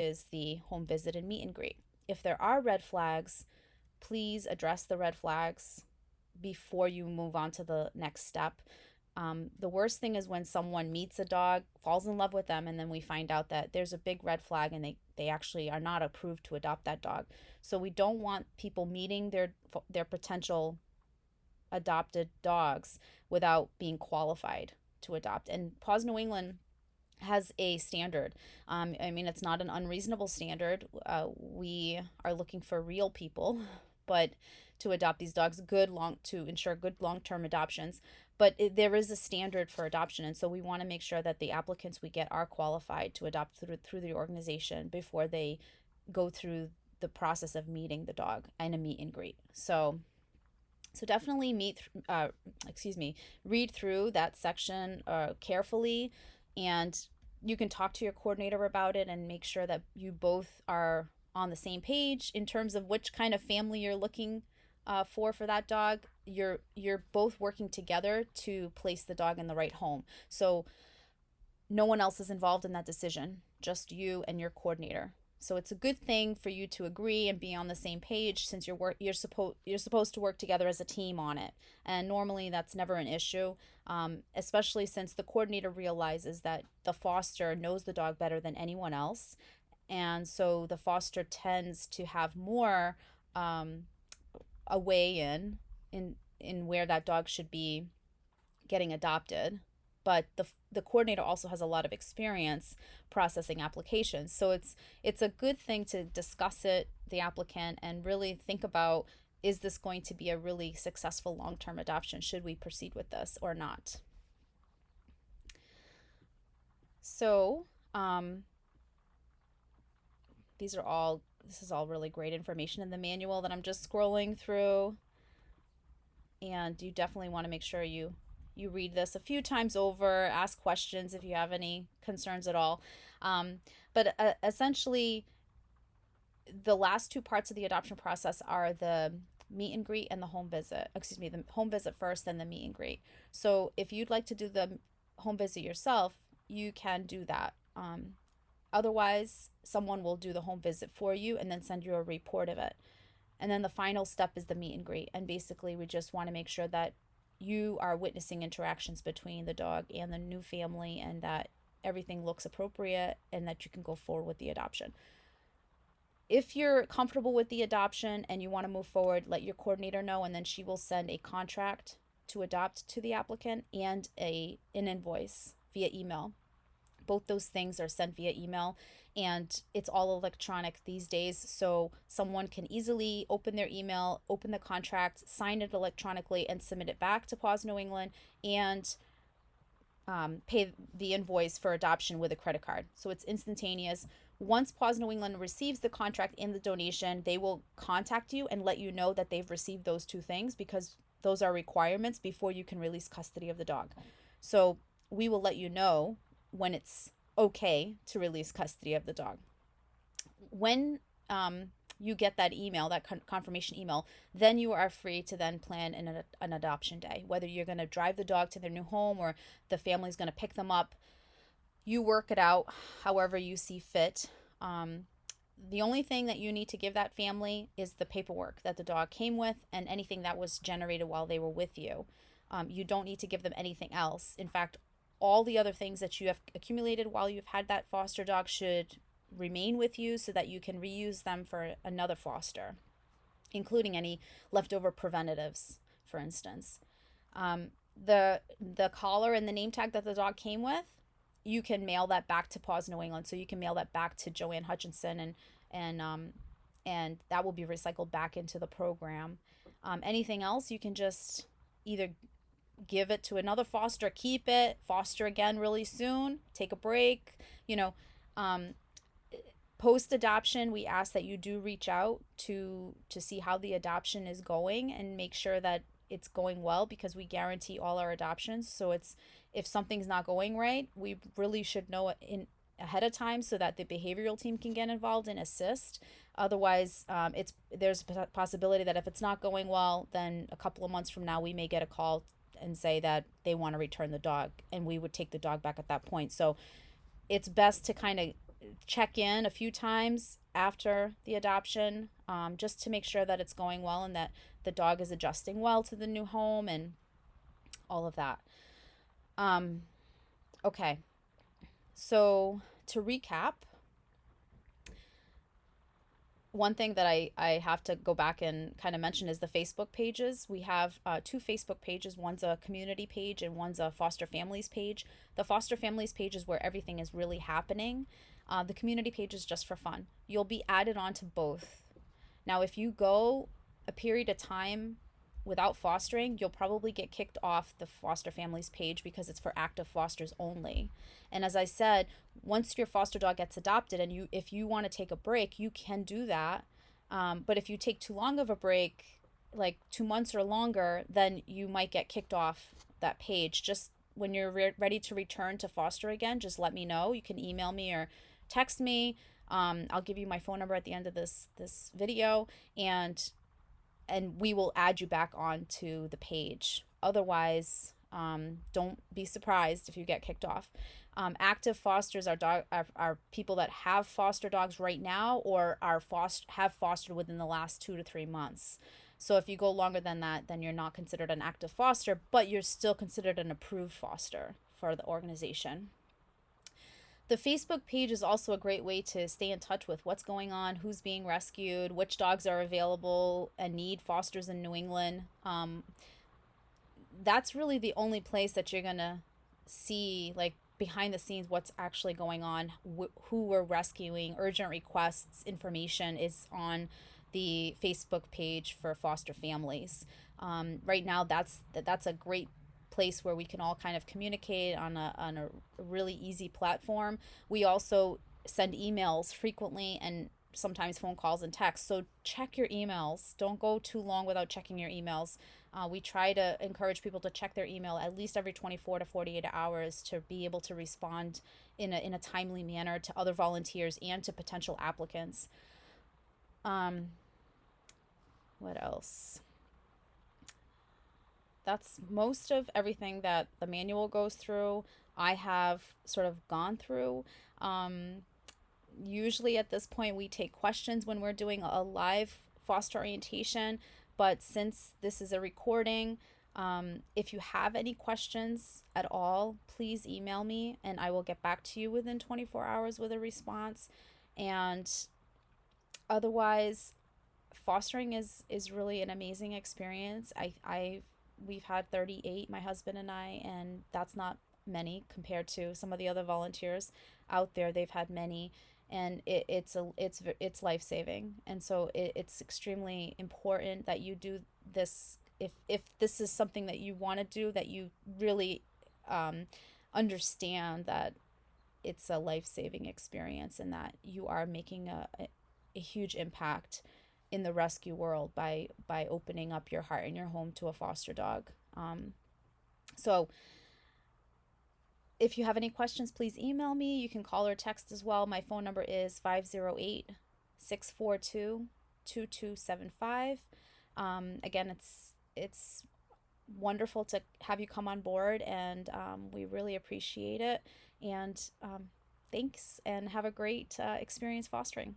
is the home visit and meet and greet. If there are red flags, please address the red flags before you move on to the next step. The worst thing is when someone meets a dog, falls in love with them, and then we find out that there's a big red flag and they actually are not approved to adopt that dog. So we don't want people meeting their potential adopted dogs without being qualified to adopt. And Paws New England has a standard. I mean, it's not an unreasonable standard. We are looking for real people, but to adopt these dogs, to ensure good long-term adoptions. But there is a standard for adoption, and so we want to make sure that the applicants we get are qualified to adopt through the organization before they go through the process of meeting the dog and a meet and greet. So definitely read through that section carefully, and you can talk to your coordinator about it and make sure that you both are on the same page in terms of which kind of family you're looking for that dog. You're both working together to place the dog in the right home. So no one else is involved in that decision, just you and your coordinator. So it's a good thing for you to agree and be on the same page, since you're supposed to work together as a team on it. And normally that's never an issue, especially since the coordinator realizes that the foster knows the dog better than anyone else, and so the foster tends to have more a way in where that dog should be getting adopted. But the coordinator also has a lot of experience processing applications, so it's a good thing to discuss the applicant, and really think about, is this going to be a really successful long-term adoption? Should we proceed with this or not? So this is all really great information in the manual that I'm just scrolling through, and you definitely want to make sure you read this a few times over, ask questions if you have any concerns at all. But essentially, the last two parts of the adoption process are the meet and greet and the home visit. Excuse me, the home visit first, then the meet and greet. So if you'd like to do the home visit yourself, you can do that. Otherwise, someone will do the home visit for you and then send you a report of it. And then the final step is the meet and greet. And basically, we just want to make sure that you are witnessing interactions between the dog and the new family, and that everything looks appropriate, and that you can go forward with the adoption. If you're comfortable with the adoption and you want to move forward, let your coordinator know, and then she will send a contract to adopt to the applicant and an invoice via email. Both those things are sent via email, and it's all electronic these days, so someone can easily open their email, open the contract, sign it electronically, and submit it back to Paws New England, and pay the invoice for adoption with a credit card. So it's instantaneous. Once Paws New England receives the contract and the donation, they will contact you and let you know that they've received those two things, because those are requirements before you can release custody of the dog. So we will let you know when it's okay to release custody of the dog. When you get that email, that confirmation email, then you are free to then plan an adoption day. Whether you're going to drive the dog to their new home or the family's going to pick them up, you work it out however you see fit. The only thing that you need to give that family is the paperwork that the dog came with and anything that was generated while they were with you. You don't need to give them anything else. In fact, all the other things that you have accumulated while you've had that foster dog should remain with you so that you can reuse them for another foster, including any leftover preventatives, for instance. The collar and the name tag that the dog came with, you can mail that back to Paws New England. So you can mail that back to Joanne Hutchinson, and that will be recycled back into the program. Anything else, you can just either give it to another foster, keep it, foster again really soon, take a break. Post adoption, we ask that you do reach out to see how the adoption is going and make sure that it's going well, because we guarantee all our adoptions. So if something's not going right, we really should know in ahead of time so that the behavioral team can get involved and assist. Otherwise, there's a possibility that if it's not going well, then a couple of months from now we may get a call and say that they want to return the dog, and we would take the dog back at that point. So it's best to kind of check in a few times after the adoption, just to make sure that it's going well and that the dog is adjusting well to the new home and all of that. Um, okay, so to recap, one thing that I have to go back and kind of mention is the Facebook pages. We have two Facebook pages. One's a community page and one's a foster families page. The foster families page is where everything is really happening. The community page is just for fun. You'll be added on to both. Now, if you go a period of time without fostering, you'll probably get kicked off the foster families page because it's for active fosters only. And as I said, once your foster dog gets adopted and if you want to take a break, you can do that. But if you take too long of a break, like 2 months or longer, then you might get kicked off that page. Just when you're ready to return to foster again, just let me know. You can email me or text me. I'll give you my phone number at the end of this video, and we will add you back onto the page. Otherwise, don't be surprised if you get kicked off. Active fosters are people that have foster dogs right now or have fostered within the last 2 to 3 months. So if you go longer than that, then you're not considered an active foster, but you're still considered an approved foster for the organization. The Facebook page is also a great way to stay in touch with what's going on, who's being rescued, which dogs are available and need fosters in New England. That's really the only place that you're going to see, like, behind the scenes, what's actually going on, who we're rescuing, urgent requests, information is on the Facebook page for foster families. Right now, that's a great place where we can all kind of communicate on a really easy platform. We also send emails frequently and sometimes phone calls and texts. So check your emails. Don't go too long without checking your emails. We try to encourage people to check their email at least every 24 to 48 hours to be able to respond in a timely manner to other volunteers and to potential applicants. What else? That's most of everything that the manual goes through. I have sort of gone through. Usually at this point, we take questions when we're doing a live foster orientation, but since this is a recording, if you have any questions at all, please email me and I will get back to you within 24 hours with a response. And otherwise, fostering is really an amazing experience. We've had 38, my husband and I, and that's not many compared to some of the other volunteers out there. They've had many, and it's life-saving. And so it's extremely important that you do this. If this is something that you want to do, that you really understand that it's a life-saving experience and that you are making a huge impact in the rescue world by opening up your heart and your home to a foster dog. So if you have any questions, please email me. You can call or text as well. My phone number is 508-642-2275. Again, it's wonderful to have you come on board, and we really appreciate it. And thanks, and have a great experience fostering.